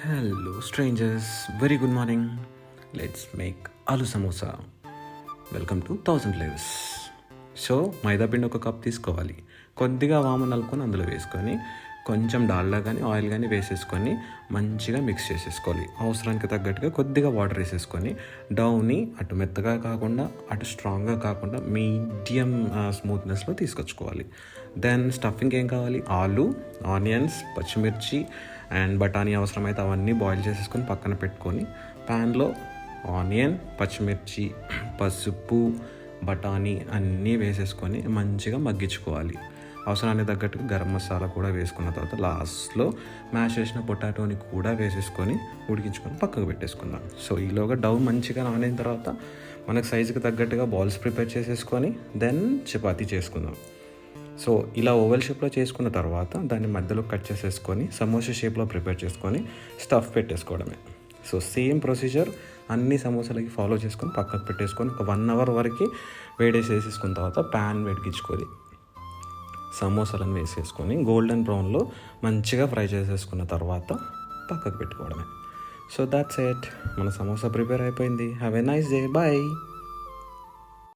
Hello, strangers. Very good morning. Let's make aloo samosa. Welcome to 1000 lives. So మైదాపిండి ఒక cup తీసుకోవాలి. కొద్దిగా వాము నలుపుకొని అందులో వేసుకొని కొంచెం డాల్డా కానీ ఆయిల్ కానీ వేసేసుకొని మంచిగా మిక్స్ చేసేసుకోవాలి. అవసరానికి తగ్గట్టుగా కొద్దిగా వాటర్ వేసేసుకొని డౌని అటు మెత్తగా కాకుండా అటు స్ట్రాంగ్గా కాకుండా మీడియం స్మూత్నెస్లో తీసుకొచ్చుకోవాలి. దెన్ స్టఫింగ్ ఏం కావాలి? ఆలు, ఆనియన్స్, పచ్చిమిర్చి అండ్ బఠానీ అవసరమైతే అవన్నీ బాయిల్ చేసేసుకొని పక్కన పెట్టుకొని ప్యాన్లో ఆనియన్, పచ్చిమిర్చి, పసుపు, బఠానీ అన్నీ వేసేసుకొని మంచిగా మగ్గించుకోవాలి. అవసరానికి తగ్గట్టుగా గరం మసాలా కూడా వేసుకున్న తర్వాత లాస్ట్లో మ్యాష్ చేసిన పొటాటోని కూడా వేసేసుకొని ఉడికించుకొని పక్కకు పెట్టేసుకుందాం. సో ఈలోగా డవ్ మంచిగా నానిన తర్వాత మనకు సైజుకి తగ్గట్టుగా బాల్స్ ప్రిపేర్ చేసేసుకొని దెన్ చపాతీ చేసుకుందాం. సో ఇలా ఓవెల్ షేప్లో చేసుకున్న తర్వాత దాన్ని మధ్యలో కట్ చేసేసుకొని సమోసా షేప్లో ప్రిపేర్ చేసుకొని స్టఫ్ పెట్టేసుకోవడమే. సో సేమ్ ప్రొసీజర్ అన్ని సమోసాలకి ఫాలో చేసుకొని పక్కకు పెట్టేసుకొని ఒక 1 hour వరకు వేసేసుకున్న తర్వాత ప్యాన్ వేడికించుకొని సమోసాలను వేసేసుకొని గోల్డెన్ బ్రౌన్లో మంచిగా ఫ్రై చేసేసుకున్న తర్వాత పక్కకు పెట్టుకోవడమే. So that's it. మన సమోసా ప్రిపేర్ అయిపోయింది. Have a nice day. Bye.